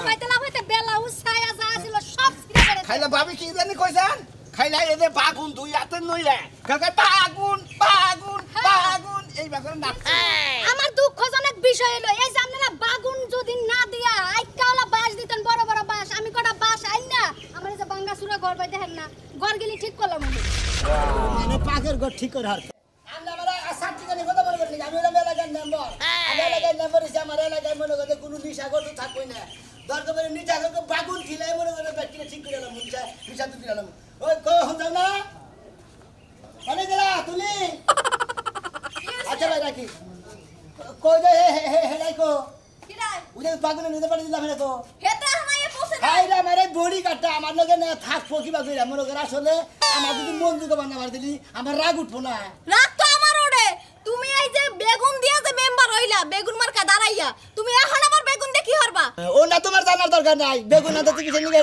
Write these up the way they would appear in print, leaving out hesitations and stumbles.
লাফাইতে বেলা উছায়া যা ছিল সব ছিঁড়ে ফেলেছে। খাইলা ভাবি কি জানি কইছেন খাইলা এদের বাগুন দুই হাতে নইলে কাকা বাগুন বাগুন বাগুন এই ব্যাপারে না আমার দুঃখজনক বিষয় হলো এই যে আপনি না বাগুন যদি না দিয়া আইকাওলা বাঁশ দিতেন বড় বড় বাঁশ আমি কটা বাঁশ আইন না আমার এই যে বাঙ্গাসুরা ঘর বাই দেখেন না ঘর গেলি ঠিক করলাম আমি মানে পাকের ঘর ঠিক করে হারতে আমরা আমরা সার্টিফিকেট কথা বলে বলি আমি হলাম এলাকার মেম্বার আমি এলাকার মেম্বার হিসেবে আমার এলাকায় মনে করতে কোনো নিশাগর তো থাকবে না দরকার পড়ে নিশাগরকে বাগুন খিলাই মনে করে ব্যক্তিকে ঠিক করে এলাম নিশা তো দিলাম ওই কই হন যাও না মানে গেলা তুমি আচ্ছা ভাই রাখি কই দে হে রাখো কিরাই উদে বাগুন নিতে পারি দিলাম না তো হেতা হামায়ে পৌঁছে আইরা আমারে বড়ি কাটা আমার লগে না থাকবো কিবা কইরা মনে করে আসলে আমার যদি মন দুকে বানা মার দিলি আমার রাগ উঠবো না রাগ তো আমার ওরে তুমি এই যে বেগুন দিয়া যে মেম্বার হইলা বেগুন মার্কা দাঁড়াইয়া তুমি এখন আবার বেগুন দিয়ে কি করবা ও না তোমার জানার দরকার নাই বেগুন আনতে কিসের নিগে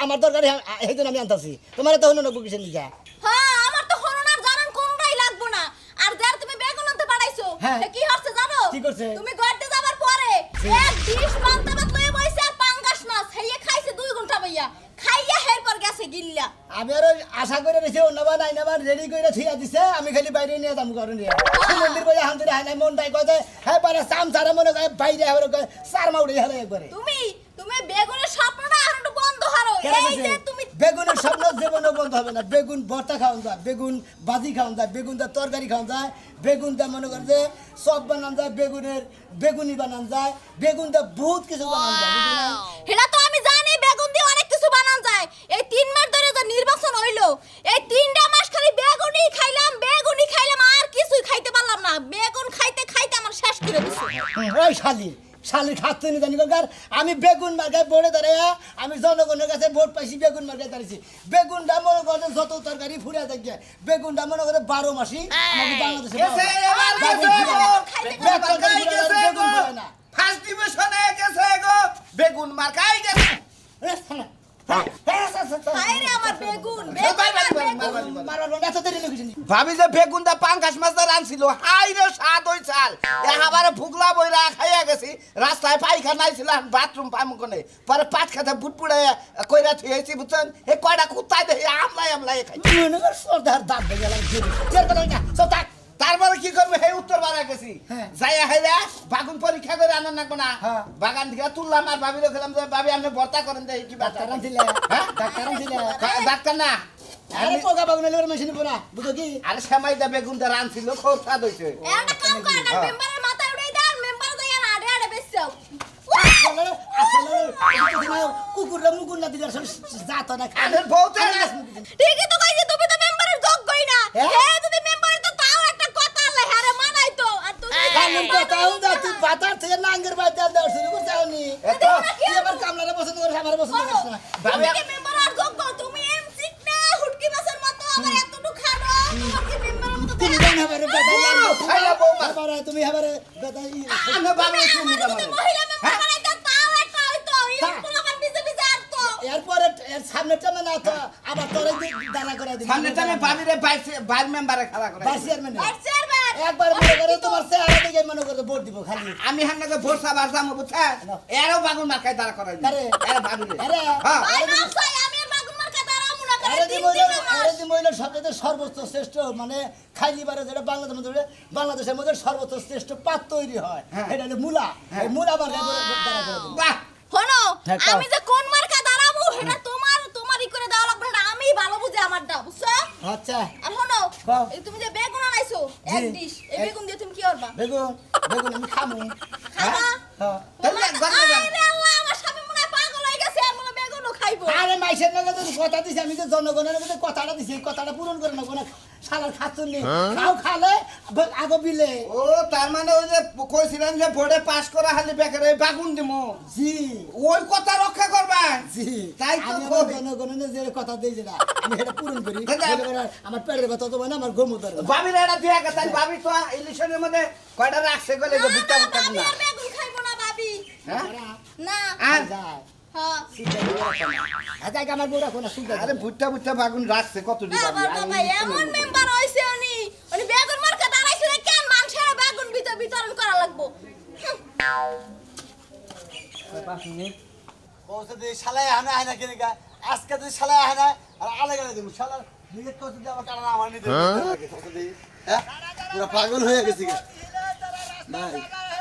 আমার দরকার এইজন আমি আনতাছি তোমার তো হলো না কিসের নিগে হ্যাঁ আমার তো হরনার জানান কোনটাই লাগবো না আর যার তুমি বেগুন আনতে পাঠাইছো হ্যাঁ। সে কি হচ্ছে জানো কি করছে? তুমি গড়তে যাবার পরে এক ডিশ বানতে লয়ে বইছে আর পাঙ্গাস মাছ হেয়ে খাইছে 2 ঘন্টা বইয়া খাইয়া হের পর গেছে গিল্লা আমি আর আশা করে রেখে অন্যবা নাই না রেডি করে থিয়া দিছে আমি খালি বাইরে নিয়ে যাম ঘরে নিয়ে মন্দির কই হান ধরে হাই মনটাই কয় হ্যাঁ পারে সাম সারা মনে কয় বাইরে হবে কয় চার মাউড়ে হেলে একবারে তুমি বেগুনের স্বপ্নটা আর একটু বন্ধ করো এই যে তুমি বেগুনের স্বপ্ন জীবনও বন্ধ হবে না বেগুন ভর্তা খাওয়া যায় বেগুন ভাজি খাওয়া যায় বেগুন দা তরকারি খাওয়া যায় বেগুন দা মনে করে যে সব বানান যায় বেগুনের বেগুনি বানান যায় বেগুন দা বহুত কিছু বানান যায় বুঝলি না? হেলা তো আমি জানি বেগুন দিয়ে অনেক কিছু বানান যায় এই 3 মাস ধরে যে নির্বাচন হইলো এই 3টা মাস খালি বেগুনি খাইলাম আর কিছুই খাইতে পারলাম না বেগুন খাইতে খাইতে আমার শেষ করে দিছে ওই শালি খাচ্ছে নি জানি কার আমি বেগুন মার্কায় বড়ে দাঁড়াইয়া আমি জনগণের কাছে ভোট পাইছি বেগুন মার্কায় দাঁড়িয়েছি বেগুনটা মনে করে যত তরকারি ফুরিয়া থাকে বেগুনটা মনে করে 12 মাসই আমাদের বাংলাদেশে গেছে এবার গেছে বেগুন ফুরায় না ফার্স্ট ডিভিশনে গেছে গো বেগুন মার্কাই গেছে হায়রে আমার বেগুন ভাবি যে বেগুন দা পাঙ্গাস মাছ দা রানছিল হাই রে স্বাদ ওই চাল এবারে ফুগলা বইরা খাইয়া গেছি রাস্তায় পায়খানা আইছিল বাথরুম পাইম কোনে পরে পাট খাতে বুট পুড়ে কইরা থইছি বুঝছেন এ কয়টা কুত্তাই দে আমলাই খাই সর্দার দাঁত ভেঙে গেলাম চের কথা না সব থাক তারপরে কি করবে হে উত্তর বাড়া গেছি হ্যাঁ। যাইয়া হেরা বাগুন পরীক্ষা করে আনার নাকবো না হ্যাঁ। বাগান থেকে তুললাম আর ভাবি খেলাম যে ভাবি আপনি ভর্তা করেন দেয় কি ডাক্তার আনছিলে হ্যাঁ ডাক্তার আনছিলে ডাক্তার না আরে পোকা বাগুন এলে মেশিন পোনা বুঝো কি আরে সেমাই দা বেগুন দা রানছিল খুব স্বাদ হইছে একটা কাম কর না মেম্বারের মাথায় উড়াই দাও মেম্বার যাইয়া না আড়ে আড়ে বেচছাও আসলে কুকুররা মুকুর না দিলে আসলে যাত না আরে বউতে ঠিকই তো কইছি তুমি তো মেম্বারের যোগ্যই না হ্যাঁ? হে যদি মেম্বারে তো তাও একটা কথা আল্লাহ হারে মানাই তো আর তুমি কানুন কথা উন্দা তুই বাতার থেকে নাঙ্গের বাইতে দেওয়ার শুরু করতে হওনি তুই আবার কামলারে পছন্দ করিস আমার পছন্দ করিস না তুমি কি মেম্বার আর যোগ্য তুমি এমসি না হুটকি মাছের মতো আবার এতটুকু খানো তোমার কি মেম্বারের মতো তুমি জান হাবারে খাইলা বৌমা। তুমি হাবারে বেদাই আনে ভাবি শুনি যদি মহিলা মেম্বার বানাইতে তাও একটা হইতো এরকম আমার বিজেপি জানতো এরপরে এর সামনে টানে না তো আবার তোরে দানা করে দিবি সামনে টানে ভাবিরে বাইর মেম্বারে খেলা করে ভাইস চেয়ারম্যান আর চেয়ারম্যান একবার মনে করে তোমার চেহারা দেখে মনে করে ভোট দিব খালি আমি হান্নাকে ভোট সাবার যাবো বুঝছেন এরও বাগুন মার্কায় দাঁড়া করাই আরে। এরা ভাবিরে আরে। হ্যাঁ ভাই মামসাই আমি আর বাগুন মার্কা দাঁড়াও মুনা করে আরে দিন মহিলা দিন আরে মহিলা সবচেয়ে সর্বোচ্চ শ্রেষ্ঠ মানে খাইলিবারে যেটা বাংলাদেশের মধ্যে সর্বোচ্চ শ্রেষ্ঠ পাত তৈরি হয় হ্যাঁ। এটা হলো মূলা এই মূলা মার্কা দাঁড়া করে দিবি বাহ হনো ঢাকা। আমি যে কোন মার্কা দাঁড়াবো সেটা তোমারই করে দেওয়া লাগবে না আমি ভালো বুঝি আমারটা বুঝছো আচ্ছা আর হনো কও। এই তুমি যে বেগুন আনাইছো এক জি। ডিশ এই বেগুন দিয়ে তুমি কি করবা বেগুন বেগুন আমি খামু খাবা হ্যাঁ তাহলে গন্ধ যান আরে আল্লাহ আমার স্বামী মনে হয় পাগল হয়ে গেছে আর মনে হয় বেগুনও খাইবো আরে মাইসের নাকি তো কথা দিছি আমি তো জনগণের মধ্যে কথাটা দিছি এই কথাটা পূরণ করে না কোন শালার খাচ্ছুন নেই খাও খালে আগো বিলে ও তার মানে ওই যে কইছিলেন যে ভোটে পাস করা হালি বেকারে বাগুন দিমু জি ওই কথা রক্ষা করবা জি তাই তো আমি কই। আমার জনগণের যে কথা দিয়েছি না আমি এটা পূরণ করি দাদা। বলে আমার পেটের ব্যথা তো মানে আমার ঘুমও ধরে না। ভাবির এটা দিয়া গেছে ভাবি তো ইলেকশনের মধ্যে কয়টা রাখছে গলে যে বুটটা বুটটা ভাবি না আর বেগুন খাইবো না ভাবি হ্যাঁ না আর যায় হ্যাঁ আচ্ছা আমার বউরা কোন সুন্দর আরে বুটটা বুটটা বাগুন রাখছে কত দিন আমার বাবা এমন মেম্বার হইছে উনি বেগুন মার্কা দাঁড়াইছে রে কেন মানুষের বেগুন বিতরণ করা লাগবো 5 মিনিট কৌশল দিয়ে শালায় আনা হয় না কেন গা আজকে তুই শালায় আয় না আর আলাদা করে দেবো শালা নিজের কৌশল দিয়ে আমার কারণ আমার নিতে কৌশল দিয়ে হ্যাঁ পুরো পাগল হয়ে গেছি গা ভাই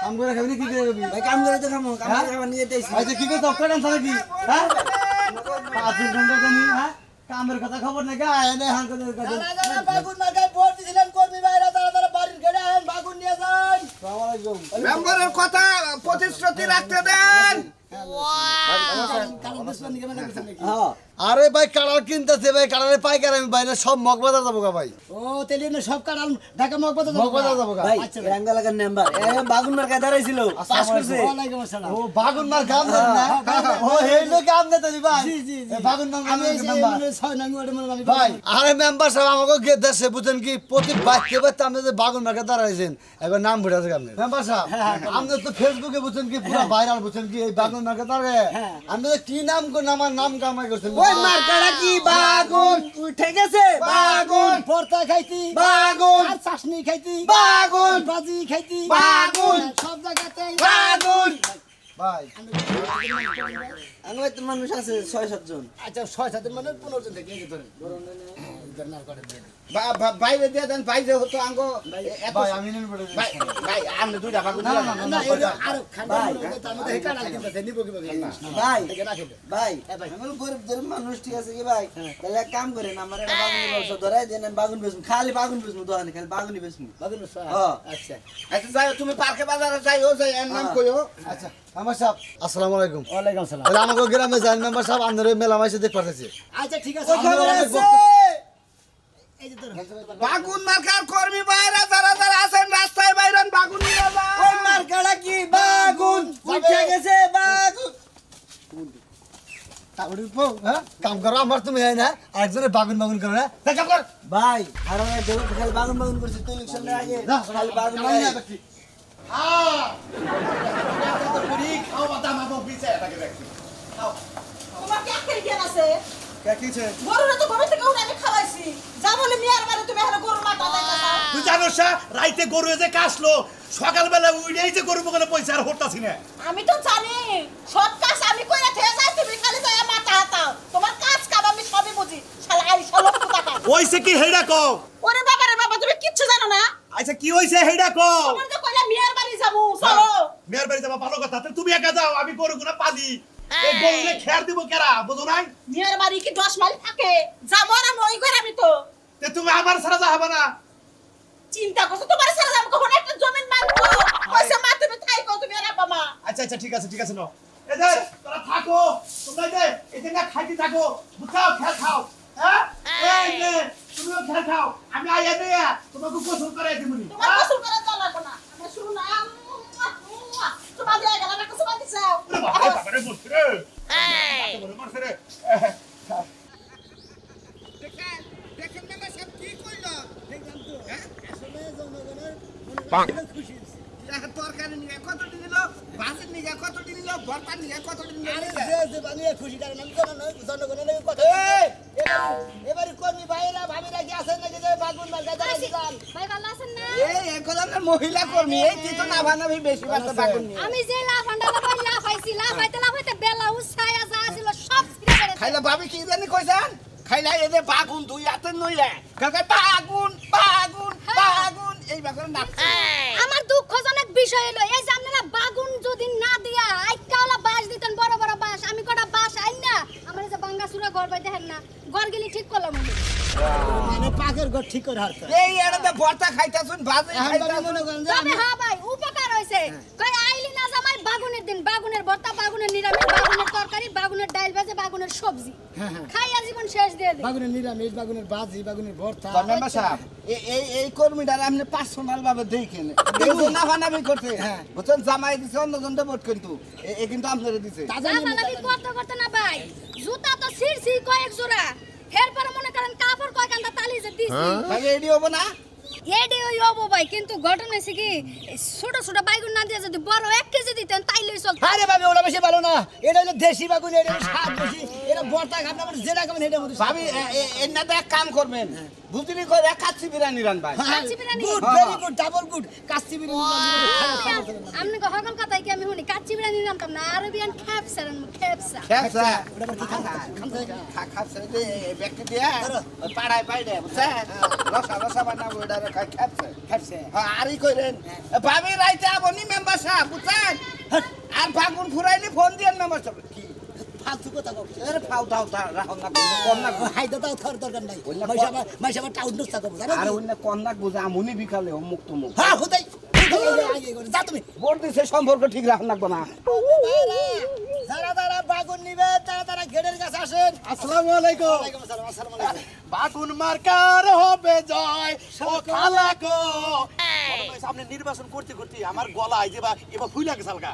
কাম করে খাবি কি করে খাবি ভাই কাম করে তো খামো কাম করে খাবার নিয়ে যাইছি ভাই কি করে তক্কা ডান থাকে কি হ্যাঁ 5 ঘন্টা জানি হ্যাঁ কামের কথা খবর নাই গা এনে হান করে দাদা বাগুন মার্কায় ভোট দিছিলেন কর্মী ভাইরা তারা বাড়ির ঘরে আছেন বাগুন নিয়ে যান আসসালামু আলাইকুম মেম্বারের কথা প্রতিশ্রুতি রাখতে দেন। আরে ভাই কাড়াল কিনতেছে ভাই কাড়ালে পাইকার আমি বাইরে সব মগবাজার যাবো গা ভাই ও তেলি না সব কারণ ঢাকা মগবাজার মগবাজার যাবো গা ভাই রাঙ্গা লাগার নাম্বার এ বাগুন মার্কা দাঁড়াইছিল পাস করছে ওয়ালাইকুম আসসালাম ও বাগুন মার কাম দেন না ও হেলো কাম দেতে ভাই জি জি জি বাগুন নাম আমি মেম্বার 6 নং ওয়ার্ডে মানে আমি ভাই আরে মেম্বার সাহেব আমাকে দেশে বুঝেন কি প্রতি বাক্যে বাক্যে আপনি যে বাগুন মার্কা দাঁড়াইছেন এবার নাম ভরে আছে আপনি মেম্বার সাহেব আপনি তো ফেসবুকে বুঝেন কি পুরো ভাইরাল বুঝেন কি এই বাগুন মার্কা দাঁড়ায় আপনি কি নাম কোন আমার নাম কামাই করছেন ওই মার্কাটা কি বাগুন উঠে গেছে বাগুন ভর্তা খাইতি বাগুন আর চাশনি খাইতি বাগুন ভাজি খাইতি বাগুন সব জায়গাতে বাগুন ভাই আমি তো মানুষ আছে 6-7 জন আচ্ছা 6-7 মানে 15 জন থেকে এই ধরেন বাইরে দিয়ে দেন বাইরে হতো আঙ্গ ভাই আমি নিন পড়ে ভাই ভাই আপনি দুইটা বাগুন না, না, না এই আর খান্ডা তার মধ্যে হেকা না কিনতে নিব কি ভাই থেকে রাখে ভাই আমি গরিব মানুষ ঠিক আছে কি ভাই তাহলে এক কাম করেন আমার একটা বাগুন ব্যবসা ধরাই দেন আমি বাগুন বেচবো খালি বাগুন বেচবো দোকানে খালি বাগুনই বেচবো বাগুন আচ্ছা আচ্ছা যাই তুমি পার্কে বাজারে যাইও যাই এর নাম কইও আচ্ছা মেম্বার সাহেব আসসালামু আলাইকুম ওয়ালাইকুম আসসালাম তাহলে আমাকে গ্রামে যান মেম্বার সাহেব আপনাদের মেলা মাইসে দেখ পারতেছি আচ্ছা ঠিক আছে ওই খবর আছে। এই যে তোর বাগুন মার্কার কর্মী বাইরে যারা যারা আছেন রাস্তায় বাইরেন বাগুন নিয়ে ওই যান মার্কাটা কি বাগুন উঠে গেছে বাগুন তাহলে হ্যাঁ কাম করো আমার তুমি হয় না আরেকজনের বাগুন বাগুন করো না তা কাম কর ভাই আর আমার দেব খালি বাগুন বাগুন করছে তুই ইলেকশনের আগে খালি বাগুন তোমার কি আখের জ্ঞান আছে কিছে গরুরা তো ঘর থেকে উঠে আমি খাওয়াইছি যা বলে মিয়ার বাড়ি তুমি এখন গরুর মাথা দেখাও তুই জানোস না রাইতে গরু যে কাশলো সকালবেলা উইডেই যে গরু বগলে পয়সা আর হরতাছি না আমি তো জানি সব কাজ আমি কইরা থেকে যাই তুমি খালি যাই মাথা হাতাও তোমার কাজ কাম আমি সবই বুঝি শালা আই শালা তো টাকা ওইসে কি হেডা কও ওরে বাবা রে বাবা তুমি কিচ্ছু জানো না আচ্ছা কি হইছে হেডা কও তোমার তো কইলা মিয়ার বাড়ি যাবো চলো মেয়ের বাড়ি যাবা ভালো কথা তাহলে তুমি একা যাও আমি গরুগুলো পালি এই গরুলে খেয়ার দিব কেরা বুঝো নাই মিয়ার বাড়ি কি 10 মাইল থাকে যাবো আর মই করে আমি তো তে তুমি আমার ছাড়া যা হবে না চিন্তা করছো তোমার সারা যাবো কখন একটা জমিন মারবো পয়সা মা তুমি থাইকো তুমি আর বাবা মা আচ্ছা আচ্ছা ঠিক আছে নাও এই যে তোরা থাকো তোমরা যে এই যে না খাইতে থাকো বুঝাও খেল খাও হ্যাঁ এই যে তুমিও খেল খাও আমি আইয়া দেয়া তোমাকে গোসল করাই দিমুনি তোমার গোসল করে চল লাগবে না আমি শুরু না তোমার দিয়ে গেল না কিছু বাদ দিছাও বাবারে বলছে রে এই বড় মারছে রে দেখেন মেম্বার সাহেব কি কইলো আসলে জনগণের মনে খুশি তরকারি নিয়ে কতটি দিল ভাজি নিয়ে কতটি দিল ভর্তা নিয়ে কতটি আরে দিল যে বানিয়ে খুশি কারণ আমি জনগণের কথা এবারে কর্মী ভাইরা ভাবিরা কি আছেন নাকি যে বাগুন মার্কা দাঁড়াইছিলাম ভাই ভালো আছেন না এই এখন আমরা মহিলা কর্মী এই তুই তো নাভানাভি বেশি বাচ্চা বাগুন নিয়ে আমি যে লাফান্ডা লাফাইতে বেলা উছায়া যা ছিল সব ছিঁড়ে ফেলে খাইলা ভাবি কি জানি কইছেন খাইলা এদের বাগুন দুই হাতে নইলে কাকা বাগুন বাগুন বাগুন এই বাগুন নাচছে আমার দুঃখজনক বিষয় হলো এই যে আপনারা বাগুন যদি না দিয়া আইকাওলা বাঁশ দিতেন বড় বড় বাঁশ আমি কটা বাঁশ আইন না আমার এই যে বাঙ্গাসুরা ঘর বাই দেখেন না ঘর গেলি ঠিক করলাম আমি মানে পাকের ঘর ঠিক করে হারতে এই এড়াতে ভর্তা খাইতাছুন ভাজি আমি খাইতাছুন মনে করেন যে তবে হ্যাঁ ভাই উপকার হইছে কই আইলি না জামাই বাগুনের দিন বাগুনের ভর্তা বাগুনের নিরামিষ বাগুনের তরকারি বাগুনের ডাল ভাজে বাগুনের সবজি খাইয়া জীবন শেষ দিয়ে দে বাগুনের নিরামিষ বাগুনের ভাজি বাগুনের ভর্তা মেম্বার সাহেব এই কর্মীটার আপনি পার্সোনাল ভাবে দেখেন দেখুন নাভানাভি করছে বুঝছেন জামাই দিছে অন্যজন ভোট কিন্তু এ কিন্তু আপনারা দিছে তাজা লাফালাফি করতে না ভাই জুতা তো ছিড়ছি কয়েক জোড়া এরপরে মনে করেন কাপড় কয় কান্দা তালি যে দিছি তাহলে এডি হবো না এডি ওই অবো ভাই কিন্তু ঘটনা হইছে কি এই ছোট ছোট বাইগুন না দিয়ে যদি বড় 1 কেজি দিতেন তাইলেই চলতো। আরে ভাবি ওটা বেশি ভালো না, এটা হলো দেশি বাগুন, এটা হলো স্বাদ বেশি, এটা বর্তা খান না যেটা খাবেন এটার মধ্যে ভাবি এনাতে এক কাম করবেন, বুঝলি করে কাচ্চি বিরিয়ানি রানবাই। Kacchi biryani good, very good, double good, kacchi biryani. আমনে হগল কথাই কি আমি শুনি কাচ্চি বিরিয়ানি নামতাম না আরবিয়ান খেপসা খেপসা। খেপসা ওটা কি খান থেকে খাপসা যে ব্যক্তি দিয়া পাড়ায় পাইডে বুঝছেন, রসা বানাবো এটা খেপসা। খাচ্ছে হ্যাঁ আরই কইরেন ভাবি রাইতে আপনি মেম্বার সাহেব বুঝছেন, আর ফাগুন ফুরাইলি ফোন দিয়েন মেম্বার সাহেব। কি ফালতু কথা কও, আরে ফাউ দাও রাখুন না কম না হাইদা দাও থর দরকার নাই, ওইলা মাইশাবা টাউন দোস্ত কও জানো। আর অন্য কম না বুঝে আমুনি বিকালে মুখ তো মুখ হ্যাঁ হুদাই আগে করে যা তুমি। ভোট দিছে সম্পর্ক ঠিক রাখুন লাগবো না। যারা যারা বাগুন নিবে তারা তারা গেটের কাছে আসেন। আসসালামু আলাইকুম। ওয়ালাইকুম আসসালাম, আসসালামু আলাইকুম। বাগুন মার্কার হবে জয় ও খালা গো। সামনে নির্বাচন করতে করতে আমার গলা এই যে এবার ফুল লাগে সালকা।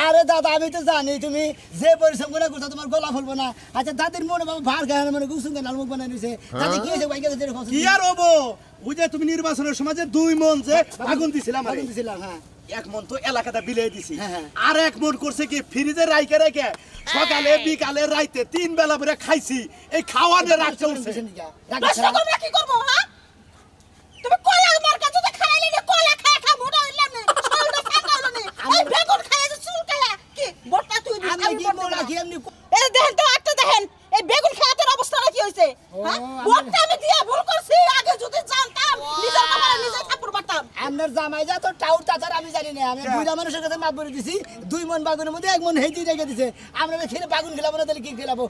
আরে দাদা আমি তো জানি তুমি যে পরিশ্রম করে করছো তোমার গলা ফুলবো না। আচ্ছা দাদির মনে বাবা ভার গায়ে মানে গুসুন গান মুখ বানাই নিছে, দাদি কি হয়েছে বাইকে যেতে খোঁজ কি আর হবো, ওই যে তুমি নির্বাচনের সময় যে 2 মন যে আগুন দিছিলাম বাগুন দিছিলাম। হ্যাঁ 1 মন তো এলাকাটা বিলিয়ে দিছি, হ্যাঁ, হ্যাঁ। আর 1 মন করছে কি ফ্রিজে রাইকে রেখে সকালে বিকালে রাইতে 3 বেলা করে খাইছি। এই খাওয়ানোর রাখতে উঠছে। নষ্ট তোমরা কি করবো হ্যাঁ? তুমি কলা আমার কাছে তো খাইলে না, কলা খায় খা মোটা হইলাম না, শরীরটা ফাঁকা হলো না। এই বেগুন খায় যে চুল কালা কি বটটা তুই দিস আমি কি বলা কি এমনি এই দেখেন তো একটা দেখেন এই বেগুন খাওয়া তোর অবস্থাটা কি হইছে হ্যাঁ? বটটা আমি দিয়া ভুল করছি, আগে যদি জানতাম নিজের কপালে নিজে ঠাকুর পারতাম। আপনার জামাই যা তো টাউট তাছাড়া আমি জানি না। আমি বুড়া মানুষের কাছে মাপ বলে দিছি 2 মন বাগুনের মধ্যে 1 মন হেঁচি রেখে দিছে। আমরা খেলে বাগুন খেলাবো না তাহলে কি খেলাবো?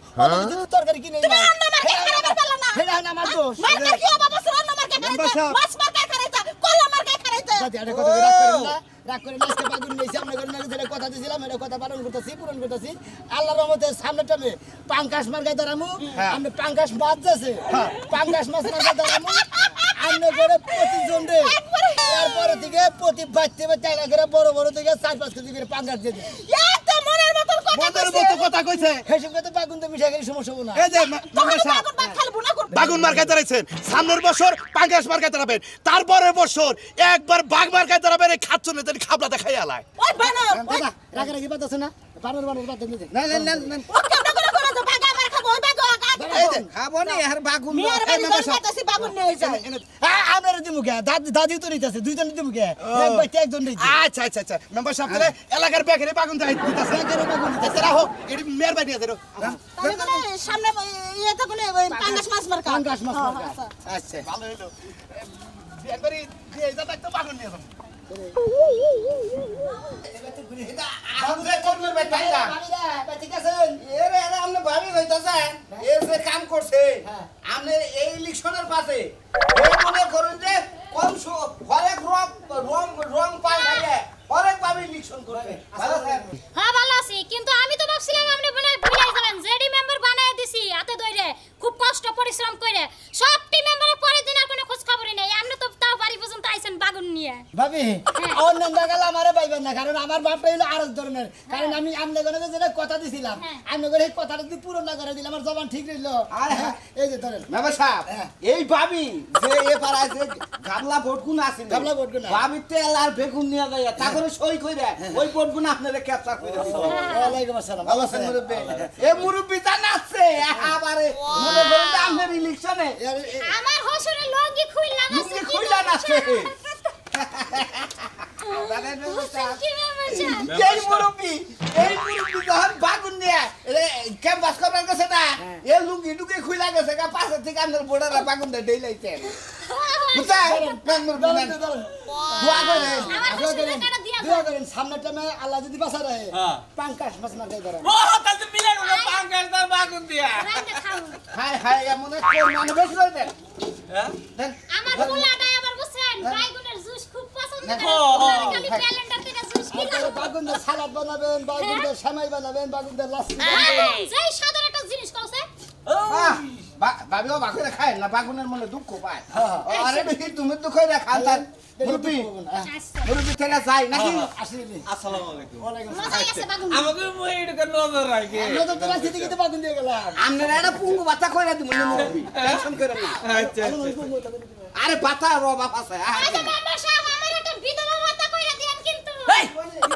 তরকারি কিনে তুমি অন্য মার্কে খাইতে পারলা না। সেটা হয় না আমার দোষ। মার্কে কি অভাব আছে অন্য মার্কে খাইতে? মাছ মার্কে খাইতে, কলা মার্কে খাইতে। দাদি আরে কথা রাগ করেন না, রাগ করে আজকে বাগুন নিয়েছি আমরা করে না যেটা কথা দিয়েছিলাম এটা কথা পালন করতেছি, পূরণ করতেছি। আল্লাহর রহমতে সামনে টামে পাঙ্কাশ মার্কে ধরামু, আমরা পাঙ্কাশ মাছ যাচ্ছে পাঙ্কাশ মাছ মার্কে ধরামু আমরা করে প্রতিজন রে। এরপরে থেকে প্রতি বাচ্চা বাচ্চা করে বড় বড় থেকে 4-5 কেজি করে পাঙ্কাশ দিয়ে দিই। এত মনের মতন কথা মনের কইছে। মতো কথা কইছে। হেসে তো বাগুন তো মিশে গেলে সমস্যা হবো না। এই যে তখন মেম্বার সাহেব বাগুন ভাত খালি বুনা করবে। বাগুন মার্কায় দাঁড়াইছেন, সামনের বছর পাঙ্গাস মার্কায় দাঁড়াবেন, তারপরের বছর একবার বাঘ মার্কায় দাঁড়াবেন। এই খাচ্ছ না তাহলে খাবলাতে খাই আলায়। ওই বানর ওই দাদা রাগারাগি বাদ আছে না, বানর বানর বাদ দিতে। না না না না ও কেমন করে করে তো বাগা আমার খাবো ওই বাগা এই যে খাবো না আর বাগুন মিয়ার বাড়ি যাইতাছি বাগুন নিয়ে যায়। আমরা দিমুকে দাদি তো নিতেছে দুইজন দিমুকে এক বাচ্চা একজন নিতে। আচ্ছা আচ্ছা আচ্ছা মেম্বার সাহেব তাহলে এলাকার বেকারে বাগুন দেয় দিতেছে। আচ্ছা রাখো, এটি মেয়ের বাড়ি আছে। তাহলে মানে সামনে ইয়ে তো কোনে ওই পাঙ্গাস মাছ মার্কা। পাঙ্গাস মাছ মার্কা। আচ্ছা। আচ্ছা ভালো হইলো, বিয়ের বাড়ি দিয়ে যা তো বাগুন নিয়ে যাবো। এটা আমাদের কর্মের বেটাইরা ভাবিরা ঠিক আছেন? এর এর আপনি ভাবি হইতাছেন এর যে কাম করছে আপনি এই ইলেকশনের পাশে এই মনে করুন যে কম হরেক রং পাল্টাইলে হরেক ভাবে ইলেকশন করবে ভালো থাকেন। হ্যাঁ ভালো আছি কিন্তু আমি তো ভাবছিলাম আপনি ভুলাই যাবেন। জেডি মেম্বার বানায় দিছি হাতে ধরে খুব কষ্ট পরিশ্রম করে সবটি মেম্বারের পরের দিন আর কোনো খোঁজ খবরই নেই। আপনি তো তাও বাড়ি পর্যন্ত আইছেন বাগুন নিয়ে। ভাবি অন্য জায়গায় আমারে পাইবেন না, কারণ আমার বাপটা হলো আরেক ধরনের। কারণ আমি আমনে যেটা কথা দিছিলাম আমনে করে এই কথাটা যদি পূরণ না করে দিলে আমার জবান ঠিক রইল। আরে হ্যাঁ। এই যে ধরেন মেম্বার সাহেব এই ভাবি যে এ পাড়ায় যে গাবলা ভোটগুন আছে গাবলা ভোটগুন ভাবি তেল আর বেগুন নিয়ে যায় তারপরে সই কইরা ওই ভোটগুন আপনারা ক্যাপচার কইরা ওয়ালাইকুম আসসালাম। ভালো আছেন? এ মুরব্বি জানাচ্ছে আবারে মনে করেন যে আপনার ইলেকশনে আমার হসুরের লঙ্গি খুইলা গেছে লুঙ্গি খুইলা নাচছে। কি মেম্বার সাহেব? এই মুরব্বি যখন বাগুন নিয়ে ক্যাম্পাস করার গেছে না এ লুঙ্গি টুঙ্গি খুইলা গেছে গা পাশে থেকে আপনার বোর্ডারা বাগুন দিয়ে ডেইলাইছে বুঝছেন? দোয়া করেন। আমার হসুরের টাকা দিয়া দোয়া করেন সামনের টাইমে আল্লাহ যদি বাঁচা রাখে পাঙ্কাশ মাছ মার্কাই ধরেন। রান্না খাও। হাই হাই এমন এক মানে বেশি করে দেন দেন। আমার পোলাটাই আবার বুঝছেন বাইগুনের জুস খুব পছন্দ করে। খালি ক্যালেন্ডার থেকে জুস কিনা। বাগুন দিয়ে সালাদ বানাবেন, বাগুন দিয়ে সেমাই বানাবেন, বাগুন দিয়ে লাচ্ছি বানাবেন। যেই সাধারণ একটা জিনিস করছে ভাবিও বাকুরে খায় না বাগুনের মনে দুঃখ পায় আরে বেশি তুমি দুঃখ রে খান তার মুরব্বি মুরব্বি থেকে যাই নাকি আসলে আসসালামু আলাইকুম। ওয়ালাইকুম মজা গেছে বাগুন। আমাকে এটা নজর রাখে। আমরা তো তোমার সিটি কিতে বাগুন দিয়ে গেলাম। আপনারা একটা পুঙ্গু বাচ্চা কইরা দিমু মুরব্বি টেনশন করেন না আচ্ছা আরে বাতা অভাব আছে আচ্ছা মেম্বার সাহেব আমার একটা বিধবা ভাতা কইরা দেন কিন্তু এই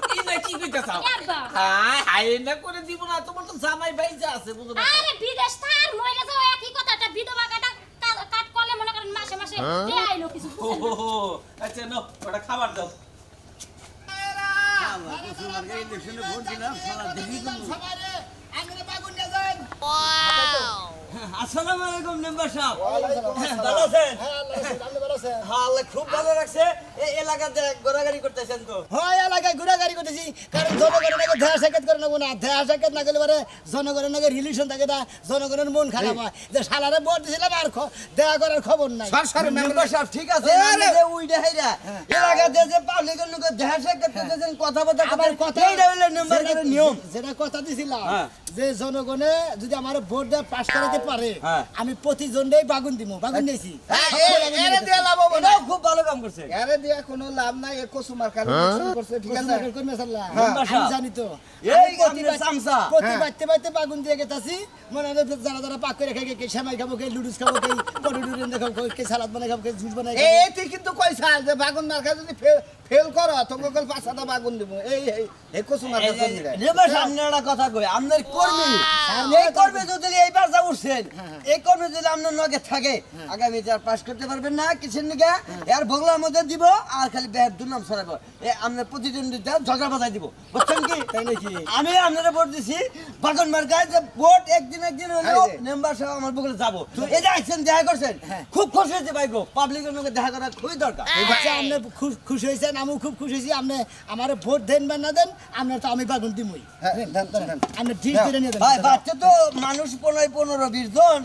কি না কি কইতাছাও আব্বা হাই হাই না করে দিব না তোমার তো জামাই বাইজা আছে বুঝো না আরে বিদেশ থার মইরা যাও একই কথাটা বিধবা কাট করলে মনে করেন মাসে মাসে দে আইলো কিছু ও হো হো। আচ্ছা নো ওটা খাবার দাও সবারে আমরা বাগুন নিয়ে যান আসসালামু আলাইকুম মেম্বার সাহেব ভালো আছেন হ্যাঁ আল্লাহ রাখছে আপনি ভালো আছেন হ্যাঁ আল্লাহ খুব ভালো রাখছে এই এলাকাতে ঘোরাঘুরি করতেছেন তো হয় এলাকায় ঘোরাঘুরি করতেছি কারণ জনগণের নাকি দেহা সাক্ষাৎ করে নেবো না দেহা সাক্ষাৎ না করলে পরে জনগণের নাকি রিলেশন থাকে না জনগণের মন খারাপ হয় যে শালারে ভোট দিয়েছিলাম আর দেহা করার খবর নাই সরকার মেম্বার সাহেব ঠিক আছে আরে! যে উইডা হাইরা এলাকাতে যে পাবলিকের লোক দেখা সাক্ষাৎ করতেছেন কথাবার্তা আবার করতেছেন, কথা এইটা হলো মেম্বারের নিয়ম যেটা কথা দিছিলাম হ্যাঁ। যে জনগণে যদি আমার ভোট দেওয়া পাশ করাতে পারে হ্যাঁ। আমি প্রতি জনটাই বাগুন দিব বাগুন দিয়েছি এরে দিয়ে লাভ হবে না এটাও খুব ভালো কাম করছে এরে দিয়ে কোনো লাভ নাই এ কসুমার কারণে করছে ঠিক আছে আমি জানি তো এই আমি প্রতি আপনার বাত- চামচা। প্রতি হ্যাঁ। বাড়তে বাড়তে বাগুন দিয়ে গেতাছি মনে হয় যারা যারা পাক করে খাই কে সেমাই খাবো কে লুডুস খাবো কে পটুডুরেন খাবো কে সালাদ বানাই খাবো কে জুস বানাই খাবো এই তুই কিন্তু কইছাল যে বাগুন মার্কা যদি ফেল করো তোমাকে কল পাঁচটা বাগুন দিব এই কসুমার কাছে নেবার সামনে একটা কথা কই আপনার কর্মী এই কর্মী যদি এইবার যা উঠছেন এই কর্মী যদি আপনার নগে থাকে আগামী আর পাস করতে পারবেন না কিসের নিকে এর ভোগলার মধ্যে দিব আর খালি বের দুর্নাম ছড়াব এ আপনার প্রতিদ্বন্দ্বিতা ঝগড়া বাজাই দিব বুঝছেন কি তাই নাকি আমি আপনারা ভোট দিছি বাগন মার্কায় যে ভোট একদিন হলেও আরে। মেম্বার সাহেব আমার বগলে যাবো এই যে আইছেন দেখা করছেন খুব খুশি হয়েছে ভাইগো পাবলিকের সঙ্গে দেখা করা খুবই দরকার আচ্ছা আপনি খুশি হয়েছেন আমিও খুব খুশি হয়েছি আপনি আমার ভোট দেন বা না দেন আপনার তো আমি বাগুন দিমই আপনি ঠিক করে নিয়ে ভাই দেন বাচ্চা তো মানুষ 15-20 জন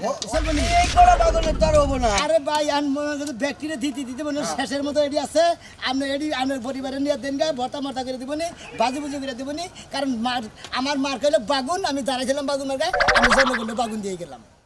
এই করা বাগনের তার হবো না আরে ভাই আমি মনে যদি ব্যক্তিরে দিতে দিতে মনে হয় শেষের মতো এটি আছে আপনি এটি আপনার পরিবারে নিয়ে দেন গা ভর্তা মর্তা করে দিবনি বাজি বুজি করে দিবনি কারণ আমার মার কইলে বাগুন আমি দাঁড়াইছিলাম বাগুন মার্কায় আমি জনগণে বাগুন দিয়ে গেলাম